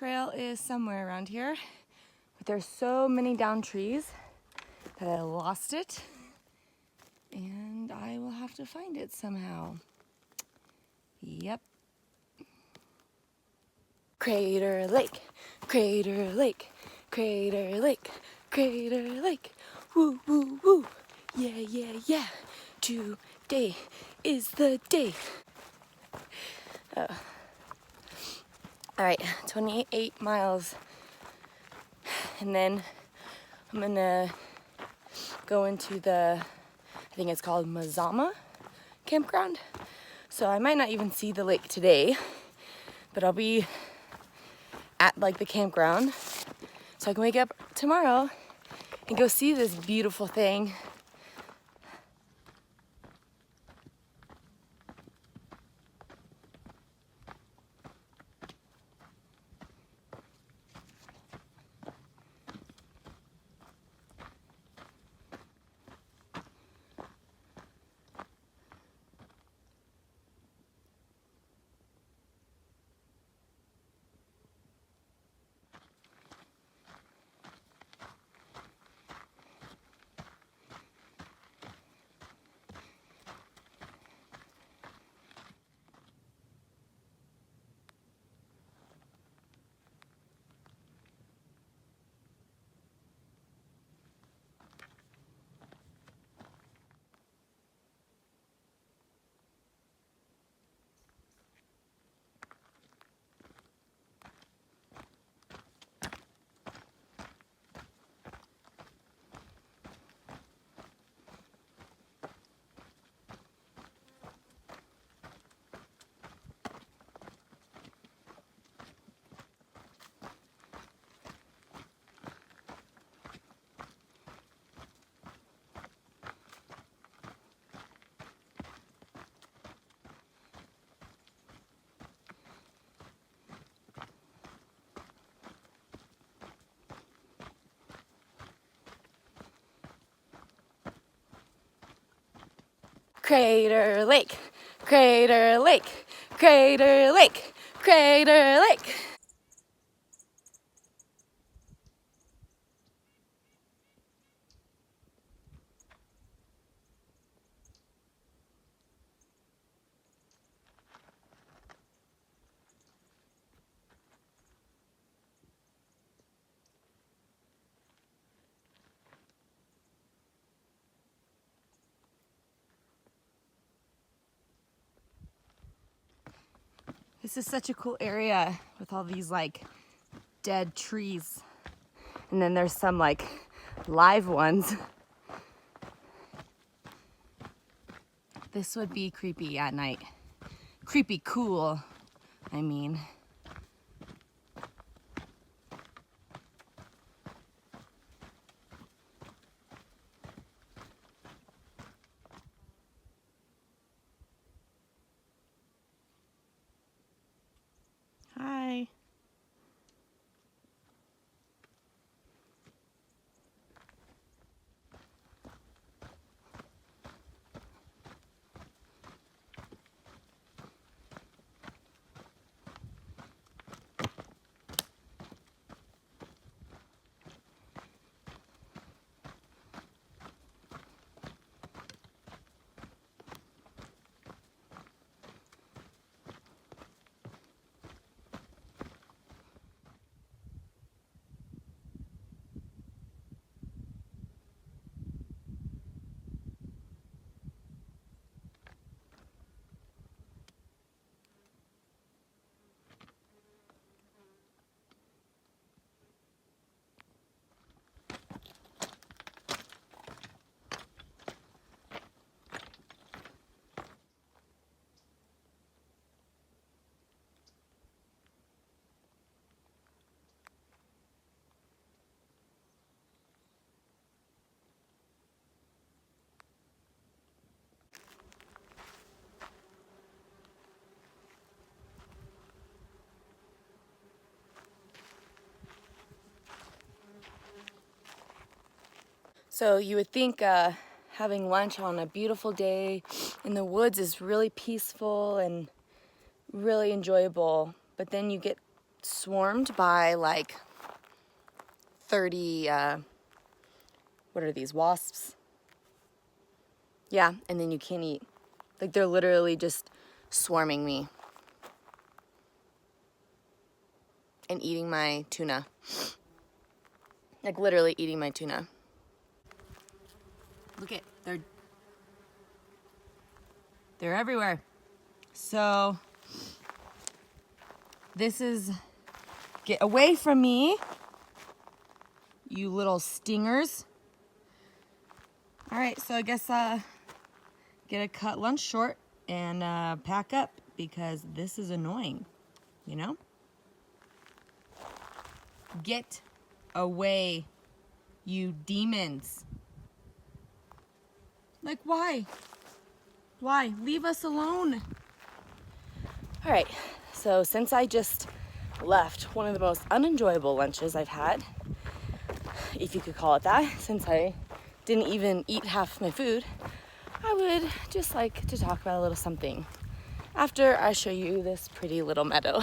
trail is somewhere around here, but there's so many down trees that I lost it, and I will have to find it somehow. Yep. Crater Lake, Crater Lake, Crater Lake, Crater Lake. Woo, woo, woo. Yeah, yeah, yeah. Today is the day. All right, 28 miles. And then I'm gonna go into the, I think it's called Mazama campground. So I might not even see the lake today, but I'll be at like the campground so I can wake up tomorrow and go see this beautiful thing. Crater Lake, Crater Lake, Crater Lake, Crater Lake. This is such a cool area with all these like dead trees. And then there's some like live ones. This would be creepy at night. Creepy cool, I mean. Hi. So you would think having lunch on a beautiful day in the woods is really peaceful and really enjoyable, but then you get swarmed by like 30, what are these, wasps? Yeah, and then you can't eat. Like they're literally just swarming me and eating my tuna. Like literally eating my tuna. Look at, they're everywhere. So this is, get away from me, you little stingers. All right, so I guess get a cut lunch short and pack up because this is annoying, you know? Get away, you demons. Like, why? Why? Leave us alone. All right, so since I just left one of the most unenjoyable lunches I've had, if you could call it that, since I didn't even eat half my food, I would just like to talk about a little something after I show you this pretty little meadow.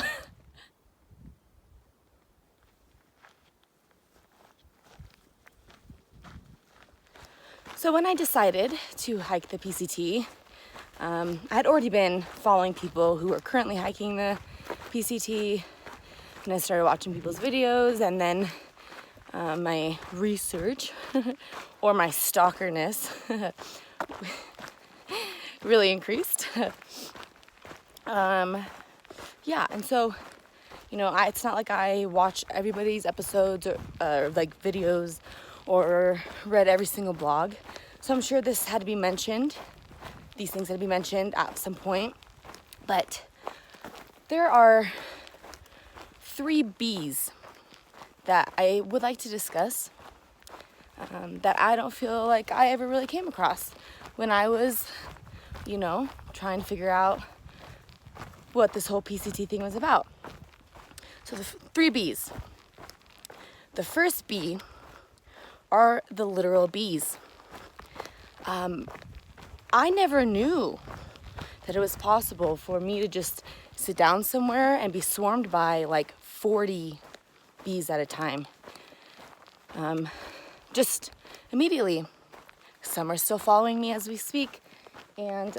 So when I decided to hike the PCT, I had already been following people who are currently hiking the PCT, and I started watching people's videos, and then my research or my stalkerness really increased. Yeah, and so, you know, it's not like I watch everybody's episodes or like videos or read every single blog. So I'm sure this had to be mentioned. These things had to be mentioned at some point. But there are 3 B's that I would like to discuss that I don't feel like I ever really came across when I was, you know, trying to figure out what this whole PCT thing was about. So the 3 B's. The first B are the literal bees. I never knew that it was possible for me to just sit down somewhere and be swarmed by like 40 bees at a time. Just immediately. Some are still following me as we speak. And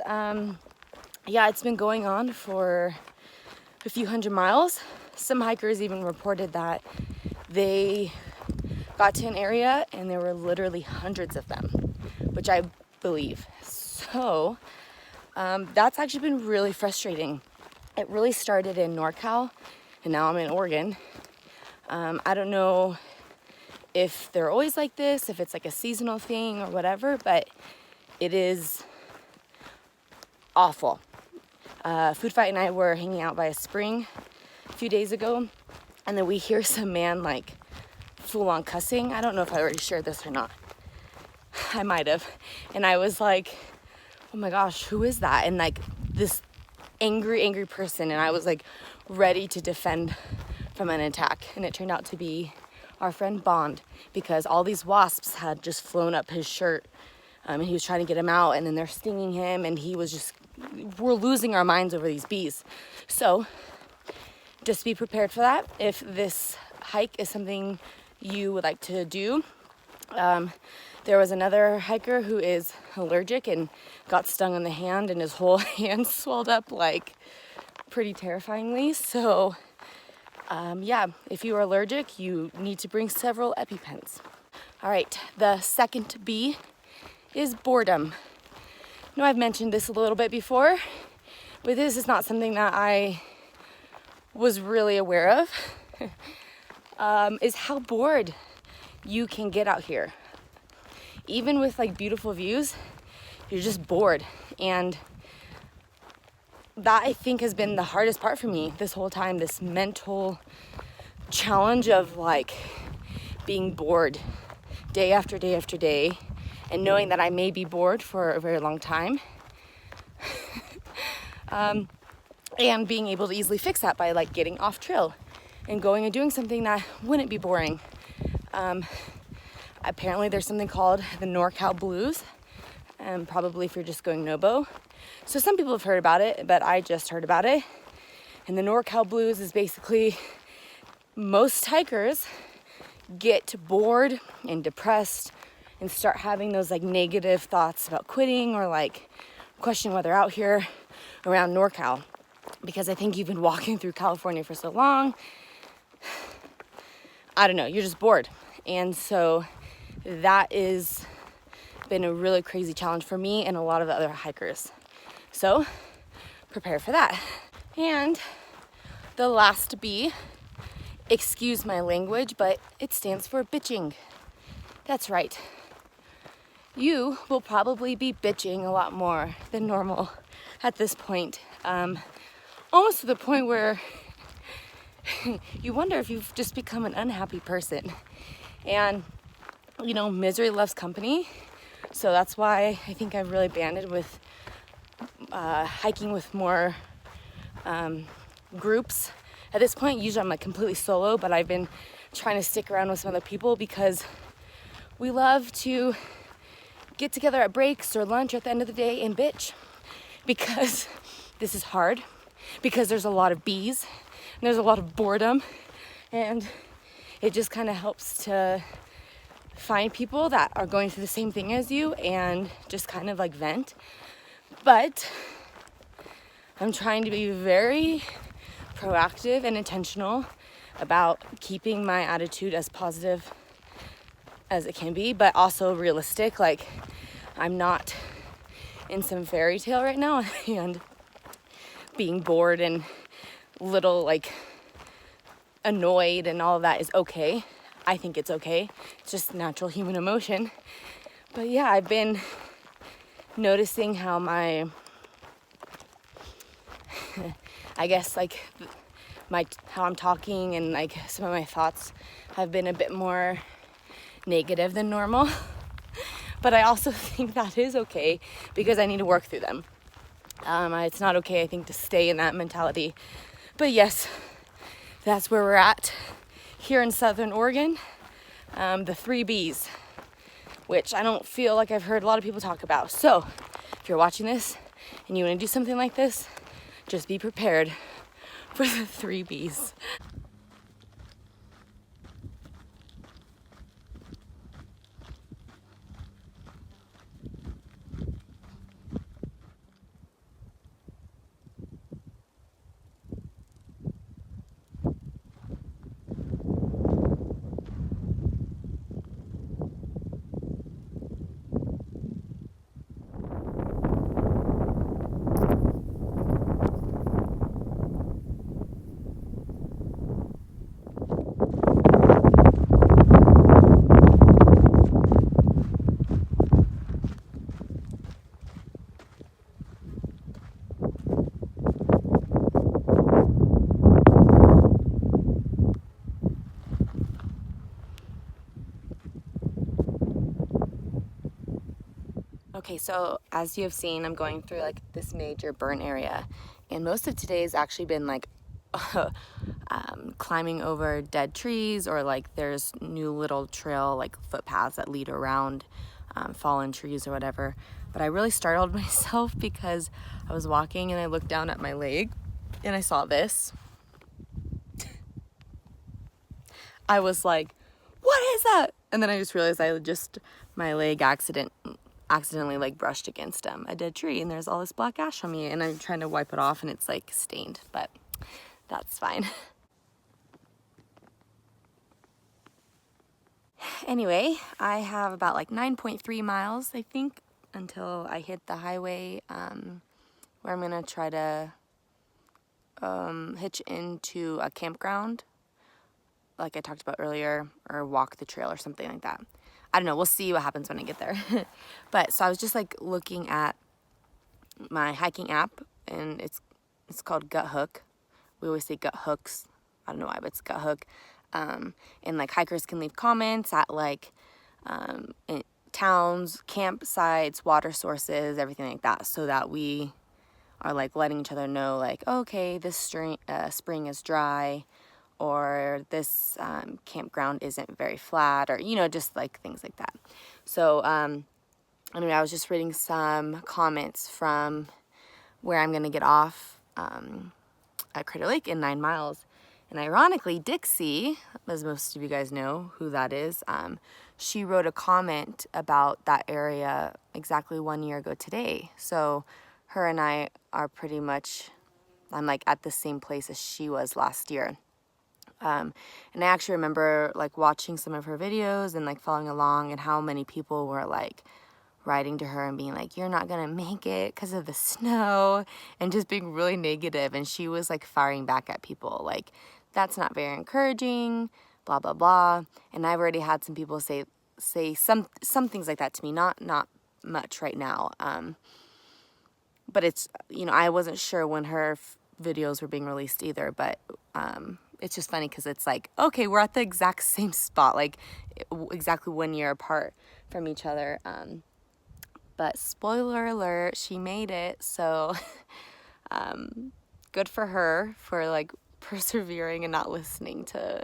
yeah, it's been going on for a few hundred miles. Some hikers even reported that they got to an area and there were literally hundreds of them, which I believe. So that's actually been really frustrating. It really started in NorCal and now I'm in Oregon. I don't know if they're always like this, if it's like a seasonal thing or whatever, but it is awful. Food Fight and I were hanging out by a spring a few days ago, and then we hear some man like full-on cussing. I don't know if I already shared this or not. I might have. And I was like, oh my gosh, who is that? And like this angry person, and I was like ready to defend from an attack, and it turned out to be our friend Bond, because all these wasps had just flown up his shirt, and he was trying to get him out, and then they're stinging him, and he was just, we're losing our minds over these bees. So just be prepared for that. If this hike is something you would like to do, there was another hiker who is allergic and got stung on the hand, and his whole hand swelled up like pretty terrifyingly. So yeah, if you are allergic, you need to bring several EpiPens. All right, the second B is boredom. I know I've mentioned this a little bit before, but this is not something that I was really aware of, is how bored you can get out here. Even with like beautiful views, you're just bored. And that I think has been the hardest part for me this whole time, this mental challenge of like being bored day after day after day, and knowing that I may be bored for a very long time. And being able to easily fix that by like getting off trail and going and doing something that wouldn't be boring. Apparently there's something called the Norcal Blues, probably if you're just going Nobo. So some people have heard about it, but I just heard about it. And the Norcal Blues is basically most hikers get bored and depressed and start having those like negative thoughts about quitting or like questioning why they're out here around NorCal, because I think you've been walking through California for so long. I don't know, you're just bored. And so that is been a really crazy challenge for me and a lot of the other hikers. So prepare for that. And the last B, excuse my language, but it stands for bitching. That's right. You will probably be bitching a lot more than normal at this point. Almost to the point where you wonder if you've just become an unhappy person. And, you know, misery loves company. So that's why I think I've really banded with hiking with more groups. At this point, usually I'm like completely solo, but I've been trying to stick around with some other people because we love to get together at breaks or lunch at the end of the day and bitch, because this is hard, because there's a lot of bees and there's a lot of boredom, and it just kind of helps to find people that are going through the same thing as you and just kind of like vent. But I'm trying to be very proactive and intentional about keeping my attitude as positive as it can be, but also realistic. Like, I'm not in some fairy tale right now, and being bored and little like annoyed and all of that is okay. I think it's okay. It's just natural human emotion. But yeah, I've been noticing how my I guess like how I'm talking and like some of my thoughts have been a bit more negative than normal. But I also think that is okay because I need to work through them. It's not okay, I think, to stay in that mentality. But yes, that's where we're at here in Southern Oregon. The 3 Bs, which I don't feel like I've heard a lot of people talk about. So if you're watching this and you want to do something like this, just be prepared for the 3 Bs. Okay, so as you have seen, I'm going through like this major burn area, and most of today has actually been like climbing over dead trees, or like there's new little trail like footpaths that lead around fallen trees or whatever. But I really startled myself because I was walking and I looked down at my leg and I saw this. I was like, what is that? And then I just realized my leg accidentally like brushed against a dead tree, and there's all this black ash on me, and I'm trying to wipe it off and it's like stained, but that's fine. Anyway, I have about like 9.3 miles, I think, until I hit the highway, where I'm gonna try to hitch into a campground like I talked about earlier, or walk the trail or something like that. I don't know, we'll see what happens when I get there. But so I was just like looking at my hiking app, and it's called Gut Hook. We always say Gut Hooks. I don't know why, but it's Gut Hook. And like hikers can leave comments at like in towns, campsites, water sources, everything like that, so that we are like letting each other know like, okay, this spring is dry, or this campground isn't very flat, or, you know, just like things like that. So anyway, I was just reading some comments from where I'm gonna get off at Crater Lake in 9 miles, And ironically, Dixie, as most of you guys know who that is, she wrote a comment about that area exactly 1 year ago today. So her and I are pretty much, I'm like at the same place as she was last year. And I actually remember like watching some of her videos and like following along, and how many people were like writing to her and being like, you're not gonna make it because of the snow, and just being really negative. And she was like firing back at people like, that's not very encouraging, blah blah blah. And I've already had some people say some things like that to me, not much right now, but it's, you know, I wasn't sure when her videos were being released either, but it's just funny because it's like, okay, we're at the exact same spot, like exactly 1 year apart from each other. But spoiler alert, she made it. So good for her for like persevering and not listening to,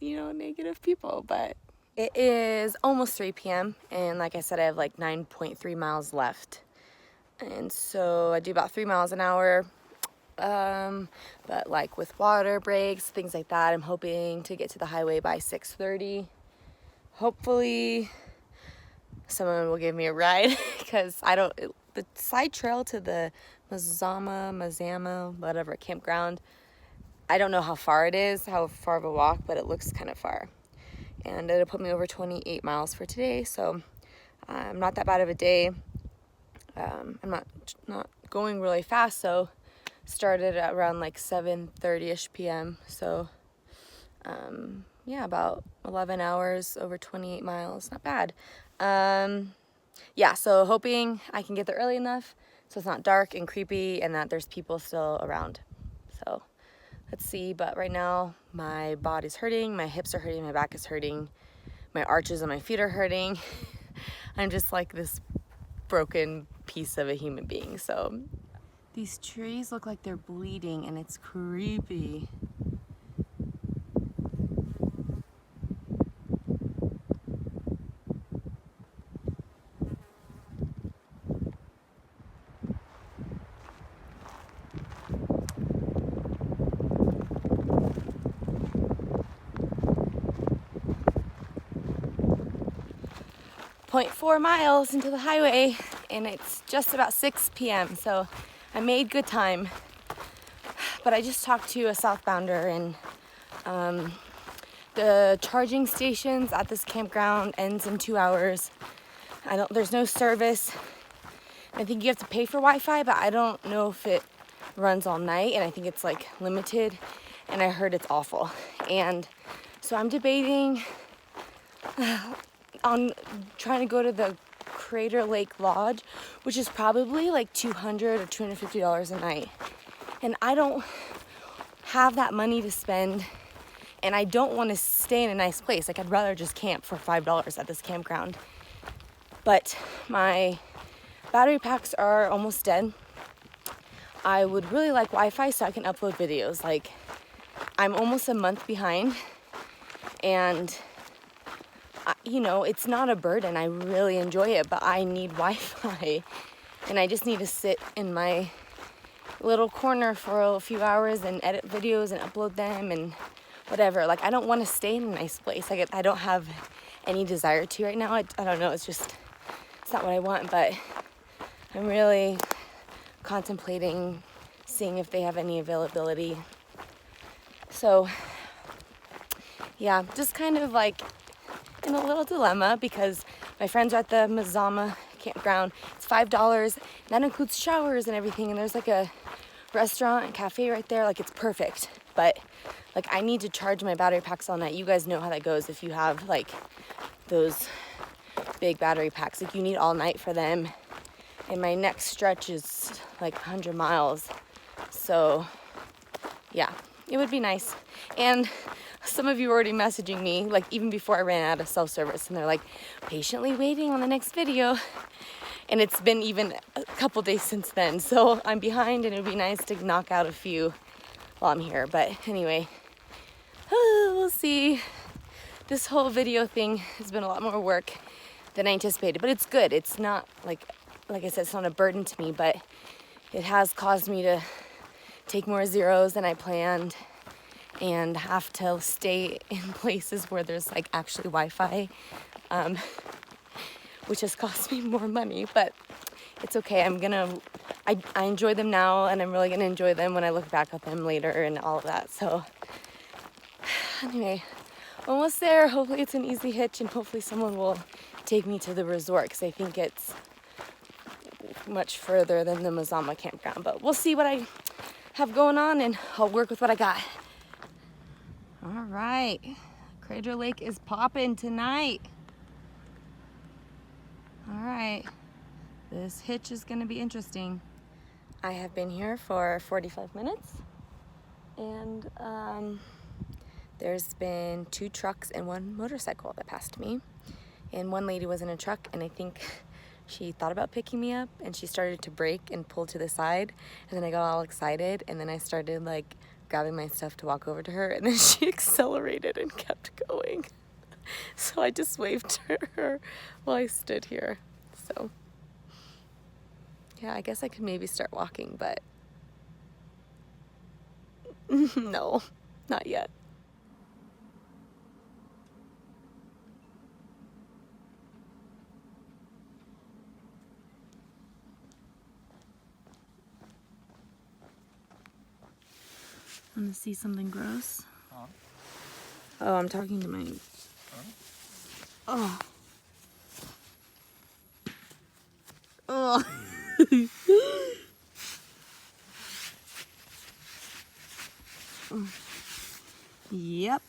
you know, negative people. But it is almost 3 p.m. and like I said, I have like 9.3 miles left. And so I do about 3 miles an hour. But like with water breaks, things like that, I'm hoping to get to the highway by 6:30. Hopefully someone will give me a ride because the side trail to the Mazama, whatever, campground, I don't know how far it is, how far of a walk, but it looks kind of far. And it'll put me over 28 miles for today, so not that bad of a day. I'm not going really fast, so started at around like 7:30ish p.m. So yeah, about 11 hours over 28 miles, not bad. Yeah, so hoping I can get there early enough so it's not dark and creepy and that there's people still around. So let's see, but right now my body's hurting, my hips are hurting, my back is hurting, my arches on my feet are hurting. I'm just like this broken piece of a human being. So these trees look like they're bleeding and it's creepy. .4 miles into the highway and it's just about 6 p.m. so I made good time. But I just talked to a southbounder, and the charging stations at this campground ends in 2 hours. There's no service. I think you have to pay for Wi-Fi, but I don't know if it runs all night, and I think it's like limited, and I heard it's awful. And so I'm debating on trying to go to the Crater Lake Lodge, which is probably like $200 or $250 a night. And I don't have that money to spend, and I don't want to stay in a nice place. Like, I'd rather just camp for $5 at this campground. But my battery packs are almost dead. I would really like Wi-Fi so I can upload videos. Like, I'm almost a month behind, and you know, it's not a burden. I really enjoy it, but I need Wi-Fi, and I just need to sit in my little corner for a few hours and edit videos and upload them and whatever. Like, I don't want to stay in a nice place. I don't have any desire to right now. I don't know. It's not what I want, but I'm really contemplating seeing if they have any availability. So yeah, just kind of like in a little dilemma because my friends are at the Mazama campground. It's $5, and that includes showers and everything, and there's like a restaurant and cafe right there. Like, it's perfect, but like, I need to charge my battery packs all night. You guys know how that goes if you have like those big battery packs. Like, you need all night for them, and my next stretch is like 100 miles. So yeah, it would be nice. And some of you are already messaging me, like even before I ran out of cell service, and they're like, patiently waiting on the next video. And it's been even a couple days since then, so I'm behind, and it would be nice to knock out a few while I'm here. But anyway, we'll see. This whole video thing has been a lot more work than I anticipated, but it's good. It's not like I said, it's not a burden to me, but it has caused me to take more zeros than I planned. and have to stay in places where there's like actually Wi-Fi, which has cost me more money, but it's okay. I enjoy them now, and I'm really gonna enjoy them when I look back at them later and all of that. So anyway, almost there. Hopefully it's an easy hitch, and hopefully someone will take me to the resort, because I think it's much further than the Mazama campground, but we'll see what I have going on, and I'll work with what I got. All right, Crater Lake is popping tonight. All right, this hitch is gonna be interesting. I have been here for 45 minutes, and there's been 2 trucks and 1 motorcycle that passed me, and one lady was in a truck, and I think she thought about picking me up, and she started to brake and pull to the side, and then I got all excited, and then I started like grabbing my stuff to walk over to her, and then she accelerated and kept going. So I just waved to her while I stood here. So yeah, I guess I could maybe start walking, but no, not yet. Want to see something gross? Huh? Oh, I'm talking to my... Huh? Oh. Oh. Yep.